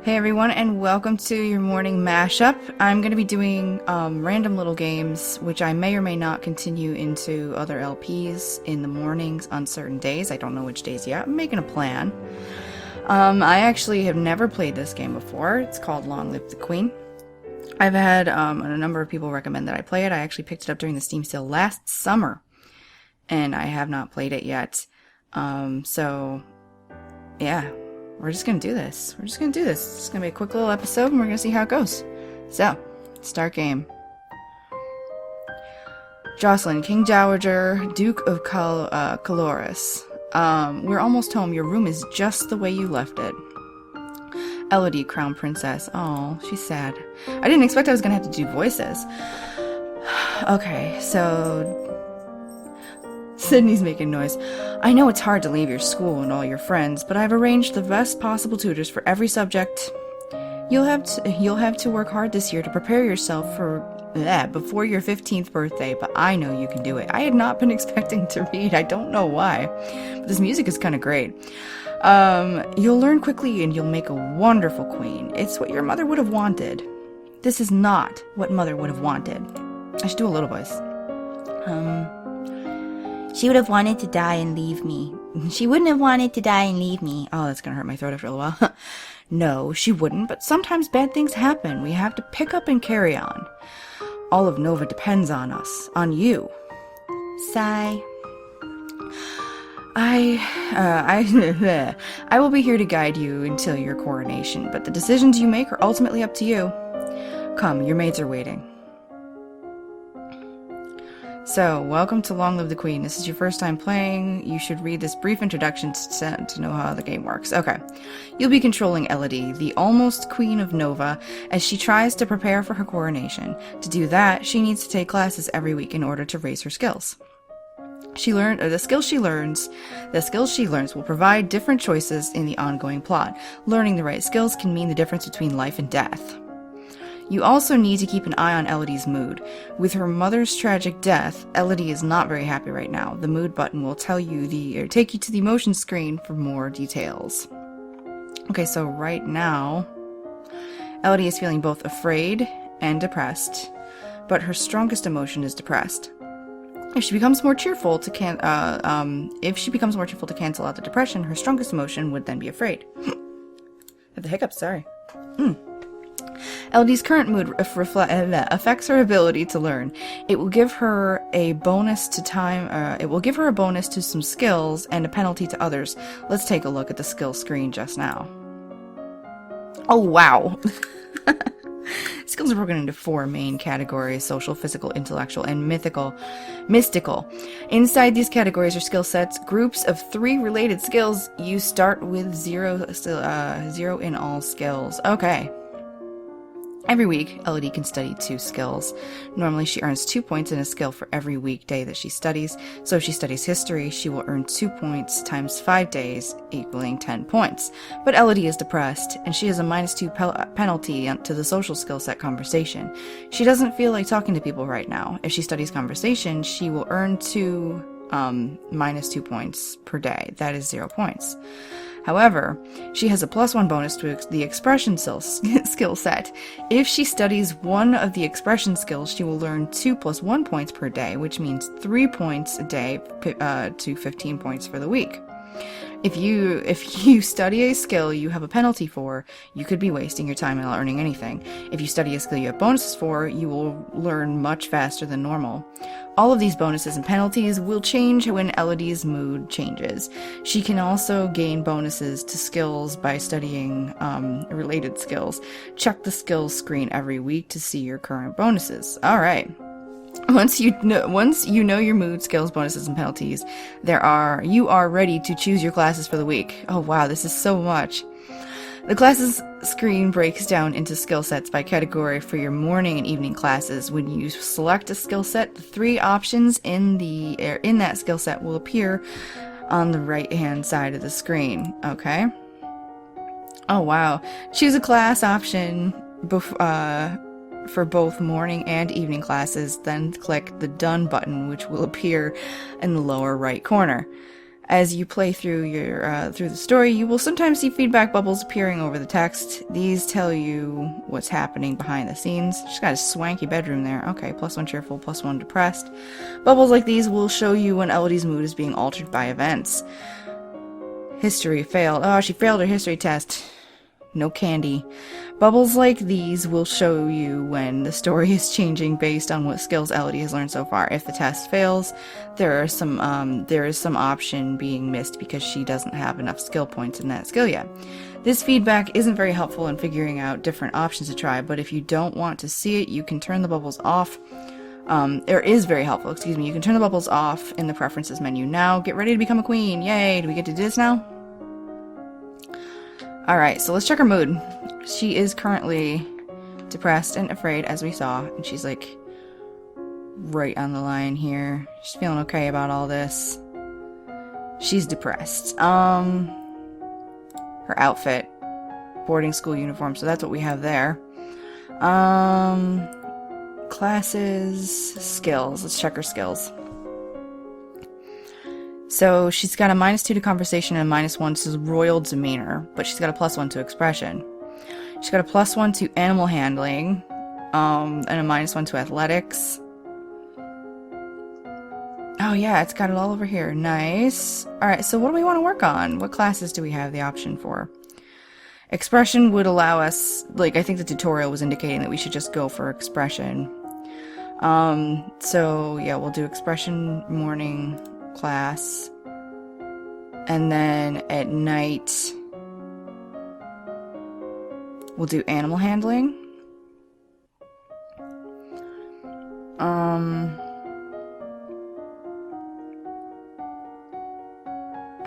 Hey everyone, and welcome to your morning mashup. I'm going to be doing random little games, which I may or may not continue into other LPs in the mornings on certain days. I don't know which days yet. I'm making a plan. I actually have never played this game before. It's called Long Live the Queen. I've had a number of people recommend that I play it. I actually picked it up during the Steam sale last summer, and I have not played it yet. So, yeah. We're just gonna do this. It's gonna be a quick little episode, and we're gonna see how it goes. So, start game. Jocelyn, King Dowager, Duke of Caloris. We're almost home. Your room is just the way you left it. Elodie, Crown Princess. Oh, she's sad. I didn't expect I was gonna have to do voices. Okay, so... Sydney's making noise. I know it's hard to leave your school and all your friends, but I've arranged the best possible tutors for every subject. You'll have to work hard this year to prepare yourself for before your 15th birthday, but I know you can do it. I had not been expecting to read. I don't know why, but this music is kind of great. You'll learn quickly and you'll make a wonderful queen. It's what your mother would have wanted. This is not what mother would have wanted. I should do a little voice. She would have wanted to die and leave me. She wouldn't have wanted to die and leave me. Oh, that's gonna hurt my throat after a little while. No, she wouldn't, but sometimes bad things happen. We have to pick up and carry on. All of Nova depends on us. On you. Sigh. I will be here to guide you until your coronation, but the decisions you make are ultimately up to you. Come, your maids are waiting. So, welcome to Long Live the Queen. This is your first time playing. You should read this brief introduction to know how the game works. Okay. You'll be controlling Elodie, the almost Queen of Nova, as she tries to prepare for her coronation. To do that, she needs to take classes every week in order to raise her skills. The skills she learns will provide different choices in the ongoing plot. Learning the right skills can mean the difference between life and death. You also need to keep an eye on Elodie's mood. With her mother's tragic death, Elodie is not very happy right now. The mood button will take you to the emotion screen for more details. Okay, so right now, Elodie is feeling both afraid and depressed, but her strongest emotion is depressed. If she becomes more cheerful to cancel out the depression, her strongest emotion would then be afraid. Have the hiccups, sorry. Elodie's current mood affects her ability to learn. It will give her a bonus to some skills and a penalty to others. Let's take a look at the skill screen just now. Oh wow. Skills are broken into 4 main categories: social, physical, intellectual, and mystical. Inside these categories are skill sets, groups of 3 related skills. You start with 0 in all skills. Okay. Every week, Elodie can study 2 skills. Normally, she earns 2 points in a skill for every weekday that she studies. So if she studies history, she will earn 2 points times 5 days, equaling 10 points. But Elodie is depressed, and she has a -2 penalty to the social skill set conversation. She doesn't feel like talking to people right now. If she studies conversation, she will earn -2 points per day. That is 0 points. However, she has a +1 bonus to the expression skill set. If she studies one of the expression skills, she will learn 2 + 1 points per day, which means 3 points a day to 15 points for the week. If you study a skill you have a penalty for, you could be wasting your time and not learning anything. If you study a skill you have bonuses for, you will learn much faster than normal. All of these bonuses and penalties will change when Elodie's mood changes. She can also gain bonuses to skills by studying related skills. Check the skills screen every week to see your current bonuses. Alright. Once you know your mood, skills, bonuses, and penalties, you are ready to choose your classes for the week. Oh wow, this is so much. The classes screen breaks down into skill sets by category for your morning and evening classes. When you select a skill set, the 3 options in that skill set will appear on the right-hand side of the screen. Okay. Oh wow. Choose a class option for both morning and evening classes, then click the Done button, which will appear in the lower right corner. As you play through your through the story, you will sometimes see feedback bubbles appearing over the text. These tell you what's happening behind the scenes. She's got a swanky bedroom there. Okay, +1 cheerful, +1 depressed. Bubbles like these will show you when Elodie's mood is being altered by events. History failed. Oh, she failed her history test. No candy. Bubbles like these will show you when the story is changing based on what skills Elodie has learned so far. If the test fails, there is some option being missed because she doesn't have enough skill points in that skill yet. This feedback isn't very helpful in figuring out different options to try, but if you don't want to see it, you can turn the bubbles off. It is very helpful, excuse me. You can turn the bubbles off in the preferences menu. Now, get ready to become a queen. Yay! Do we get to do this now? Alright, so let's check her mood. She is currently depressed and afraid, as we saw, and she's like right on the line here. She's feeling okay about all this. She's depressed. Her outfit, boarding school uniform, so that's what we have there. Classes, skills. Let's check her skills. So she's got a -2 to conversation and a -1 to royal demeanor, but she's got a +1 to expression. She's got a +1 to animal handling, and a -1 to athletics. Oh yeah, it's got it all over here. Nice. Alright, so what do we want to work on? What classes do we have the option for? Expression would allow us, like, I think the tutorial was indicating that we should just go for expression. So yeah, we'll do expression morning class, and then at night we'll do animal handling.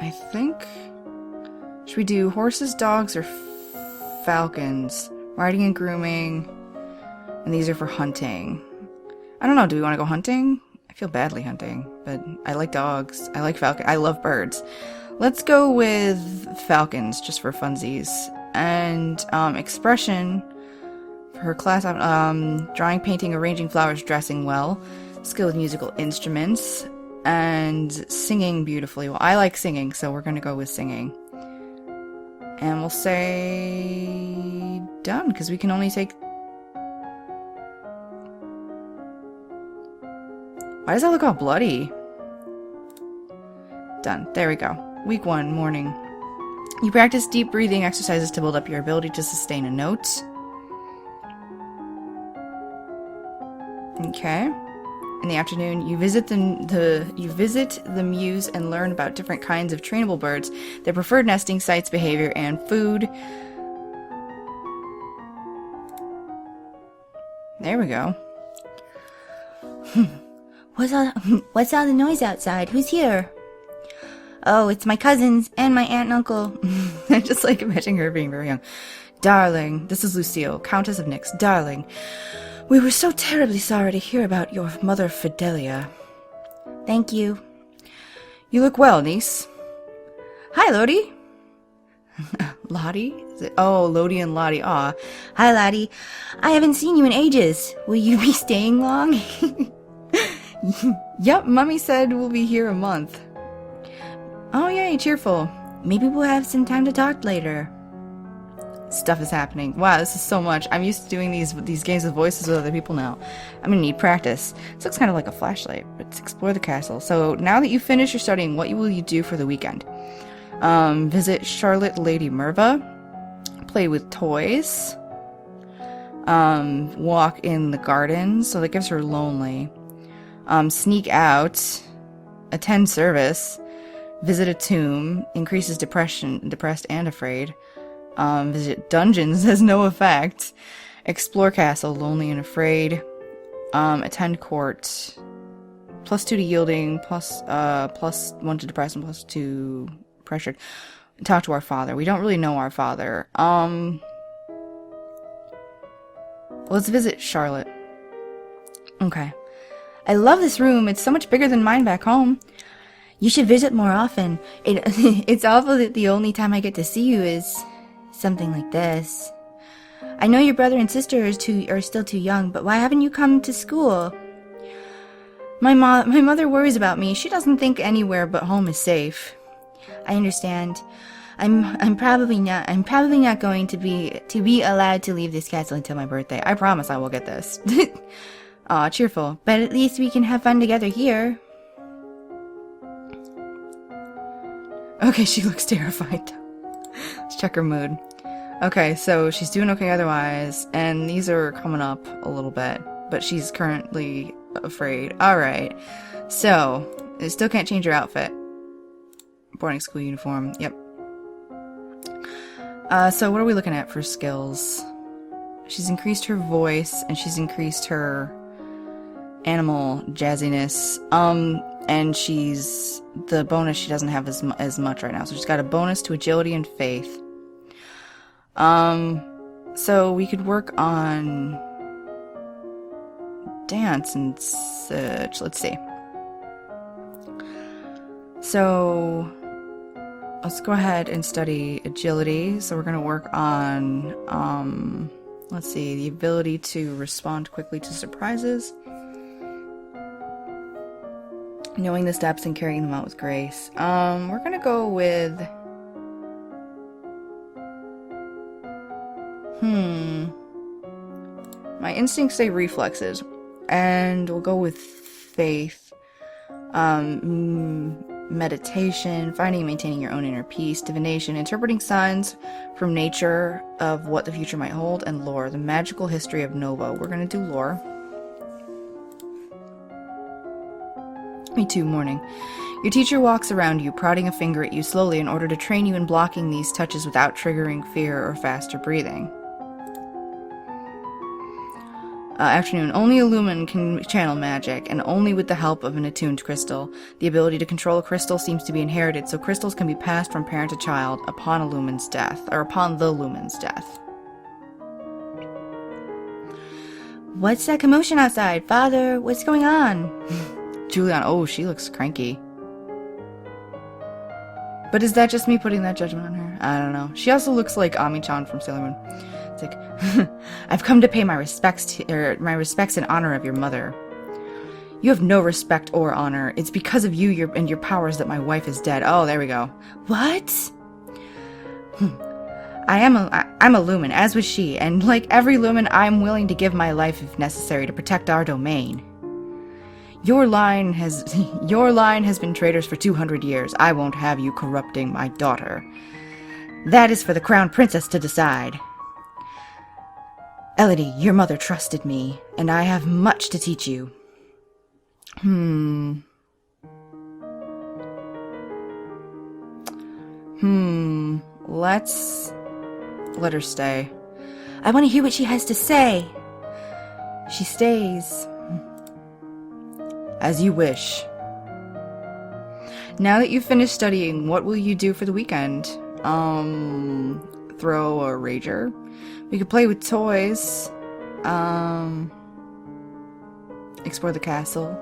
I think, should we do horses, dogs, or falcons? Riding and grooming, and these are for hunting. I don't know, do we want to go hunting? I feel badly hunting, but I like dogs. I like falcon. I love birds. Let's go with falcons, just for funsies. And expression for her class, drawing, painting, arranging flowers, dressing well, skill with musical instruments, and singing beautifully. Well, I like singing, so we're gonna go with singing. And we'll say done, because we can only take... Why does that look all bloody? Done. There we go. Week 1, morning. You practice deep breathing exercises to build up your ability to sustain a note. Okay. In the afternoon, you visit the muse and learn about different kinds of trainable birds, their preferred nesting sites, behavior, and food. There we go. What's all the noise outside? Who's here? Oh, it's my cousins and my aunt and uncle. I just like imagining her being very young. Darling, this is Lucille, Countess of Nyx. Darling, we were so terribly sorry to hear about your mother, Fidelia. Thank you. You look well, niece. Hi, Lottie. Lottie? Oh, Lottie and Lottie. Aw. Hi, Lottie. I haven't seen you in ages. Will you be staying long? Yep, Mummy said we'll be here a month. Oh, yay, cheerful. Maybe we'll have some time to talk later. Stuff is happening. Wow, this is so much. I'm used to doing these games with voices with other people now. I'm gonna need practice. This looks kind of like a flashlight. Let's explore the castle. So now that you've finished your studying, what will you do for the weekend? Visit Charlotte Lady Merva. Play with toys. Walk in the garden. So that gives her lonely. Sneak out. Attend service. Visit a tomb. Increases depressed and afraid. Visit dungeons has no effect. Explore castle, lonely and afraid. Attend court. +2 to yielding, +1 to depressed, and +2 pressured. Talk to our father. We don't really know our father. Let's visit Charlotte. Okay. I love this room. It's so much bigger than mine back home. You should visit more often. It's awful that the only time I get to see you is something like this. I know your brother and sister are still too young, but why haven't you come to school? My mother worries about me. She doesn't think anywhere but home is safe. I understand. I'm probably not going to be allowed to leave this castle until my birthday. I promise I will get this. Aw, cheerful. But at least we can have fun together here. Okay, she looks terrified. Let's check her mood. Okay, so she's doing okay otherwise, and these are coming up a little bit, but she's currently afraid. Alright, so, I still can't change her outfit. Boarding school uniform, yep. So what are we looking at for skills? She's increased her voice, and she's increased her animal jazziness, and she's, the bonus she doesn't have as much right now, so she's got a bonus to agility and faith. So we could work on dance and such. Let's see. So let's go ahead and study agility. So we're going to work on, let's see, the ability to respond quickly to surprises, knowing the steps and carrying them out with grace. We're going to go with my instincts say reflexes, and we'll go with faith, meditation, finding and maintaining your own inner peace, divination, interpreting signs from nature of what the future might hold, and lore, the magical history of Nova. We're gonna do lore. Me too, morning. Your teacher walks around you, prodding a finger at you slowly in order to train you in blocking these touches without triggering fear or faster breathing. Afternoon. Only a lumen can channel magic, and only with the help of an attuned crystal. The ability to control a crystal seems to be inherited, so crystals can be passed from parent to child upon a lumen's death, or upon the lumen's death. What's that commotion outside? Father, what's going on? Julian, oh, she looks cranky. But is that just me putting that judgment on her? I don't know. She also looks like Ami-chan from Sailor Moon. It's like, I've come to pay my respects in honor of your mother. You have no respect or honor. It's because of you and your powers that my wife is dead. Oh, there we go. What? I'm a lumen, as was she, and like every lumen, I'm willing to give my life if necessary to protect our domain. Your line has been traitors for 200 years. I won't have you corrupting my daughter. That is for the crown princess to decide. Elodie, your mother trusted me, and I have much to teach you. Let's let her stay. I want to hear what she has to say. She stays. As you wish. Now that you've finished studying, what will you do for the weekend? Throw a rager. We could play with toys. Explore the castle.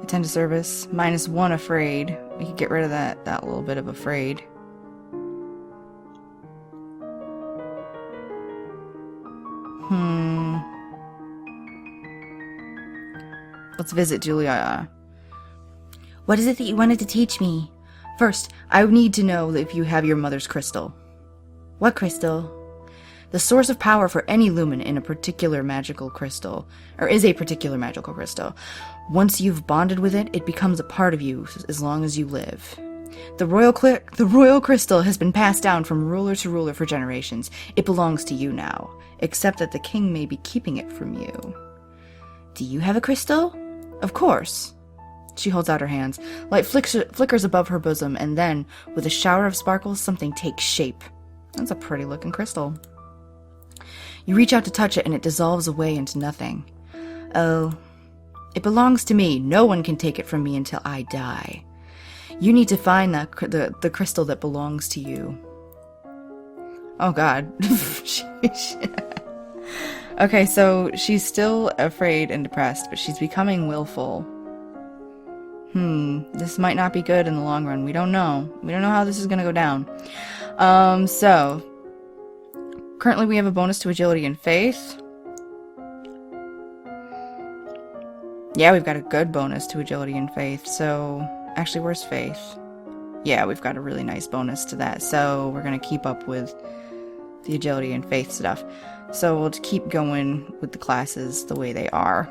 Attend a service. -1 afraid. We could get rid of that little bit of afraid. Let's visit Julia. What is it that you wanted to teach me? First, I need to know if you have your mother's crystal. What crystal? The source of power for any lumen in a particular magical crystal, or is a particular magical crystal. Once you've bonded with it, it becomes a part of you as long as you live. The royal crystal has been passed down from ruler to ruler for generations. It belongs to you now, except that the king may be keeping it from you. Do you have a crystal? Of course. She holds out her hands. Light flickers above her bosom, and then, with a shower of sparkles, something takes shape. That's a pretty looking crystal. You reach out to touch it, and it dissolves away into nothing. Oh. It belongs to me. No one can take it from me until I die. You need to find the crystal that belongs to you. Oh god. Okay, so she's still afraid and depressed, but she's becoming willful. This might not be good in the long run. We don't know. We don't know how this is gonna go down. So currently we have a bonus to agility and faith. Yeah, we've got a good bonus to agility and faith. So actually, where's faith? yeah, we've got a really nice bonus to that. So we're going to keep up with the agility and faith stuff. So we'll keep going with the classes the way they are.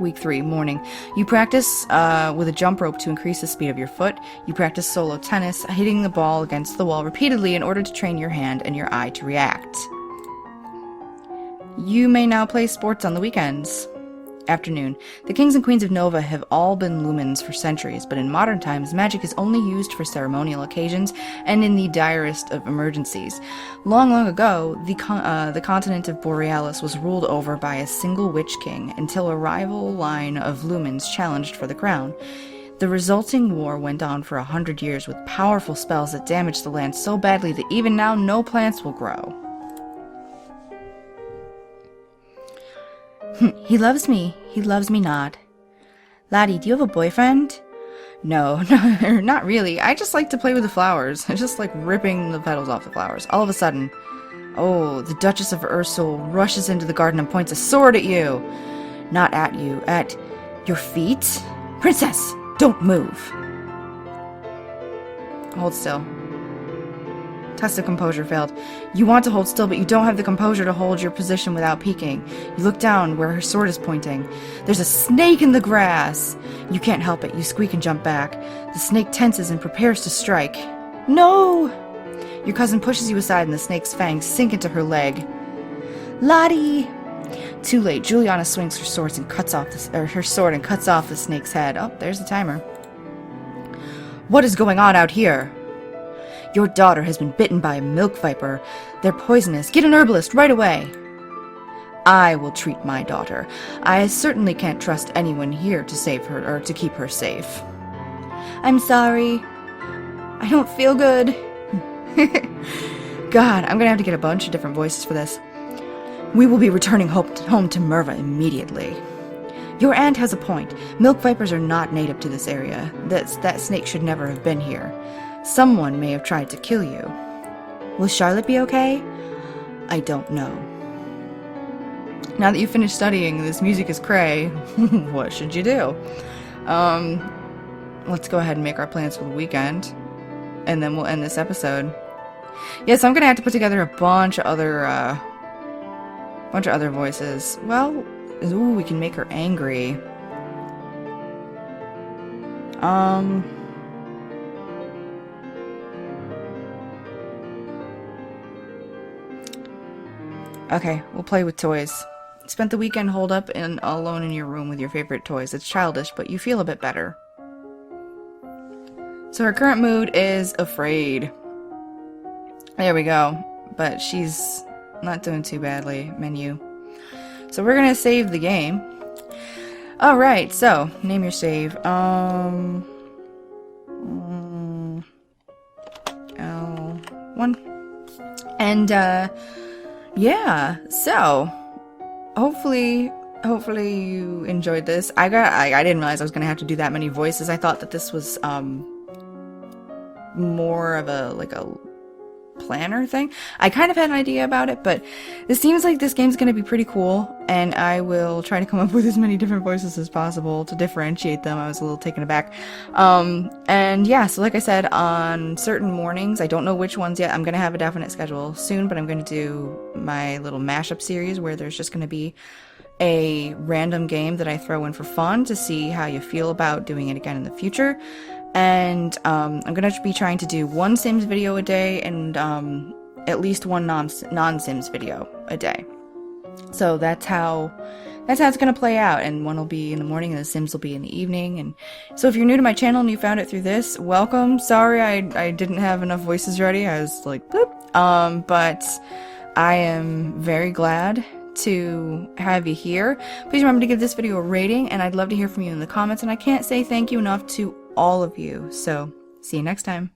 Week 3, morning. You practice with a jump rope to increase the speed of your foot. You practice solo tennis, hitting the ball against the wall repeatedly in order to train your hand and your eye to react. You may now play sports on the weekends. Afternoon. The kings and queens of Nova have all been lumens for centuries, but in modern times, magic is only used for ceremonial occasions and in the direst of emergencies. Long, long ago, the continent of Borealis was ruled over by a single witch king until a rival line of lumens challenged for the crown. The resulting war went on for 100 years with powerful spells that damaged the land so badly that even now no plants will grow. He loves me not. Laddie, do you have a boyfriend? No, not really. I just like to play with the flowers. I just like ripping the petals off the flowers. All of a sudden, oh, the Duchess of Ursul rushes into the garden and points a sword at you. Not at you, at your feet. Princess, don't move. Hold still. Test of composure failed. You want to hold still, but you don't have the composure to hold your position without peeking. You look down where her sword is pointing. There's a snake in the grass! You can't help it. You squeak and jump back. The snake tenses and prepares to strike. No! Your cousin pushes you aside and the snake's fangs sink into her leg. Lottie! Too late. Juliana swings her sword and cuts off the snake's head. Oh, there's the timer. What is going on out here? Your daughter has been bitten by a milk viper. They're poisonous. Get an herbalist right away. I will treat my daughter. I certainly can't trust anyone here to save her or to keep her safe. I'm sorry. I don't feel good. God, I'm gonna have to get a bunch of different voices for this. We will be returning home to Merva immediately. Your aunt has a point. Milk vipers are not native to this area. That snake should never have been here. Someone may have tried to kill you. Will Charlotte be okay? I don't know. Now that you've finished studying, this music is cray. What should you do? Let's go ahead and make our plans for the weekend. And then we'll end this episode. Yes, I'm gonna have to put together a bunch of other voices. Well, ooh, we can make her angry. Okay, we'll play with toys. Spent the weekend holed up and alone in your room with your favorite toys. It's childish, but you feel a bit better. So her current mood is afraid. There we go. But she's not doing too badly. Menu. So we're gonna save the game. Alright, so, name your save. L1. And, yeah, so hopefully you enjoyed this. I didn't realize I was gonna have to do that many voices. I thought that this was more of a planner thing. I kind of had an idea about it, but it seems like this game's gonna be pretty cool, and I will try to come up with as many different voices as possible to differentiate them. I was a little taken aback. And yeah, so like I said, on certain mornings, I don't know which ones yet, I'm gonna have a definite schedule soon, but I'm gonna do my little mashup series where there's just gonna be a random game that I throw in for fun to see how you feel about doing it again in the future. And I'm gonna be trying to do one Sims video a day and at least one non-Sims video a day. So that's how it's gonna play out, and one will be in the morning and the Sims will be in the evening. And so if you're new to my channel and you found it through this, welcome. Sorry I didn't have enough voices ready. I was like, boop. But I am very glad to have you here. Please remember to give this video a rating, and I'd love to hear from you in the comments, and I can't say thank you enough to all of you. So see you next time.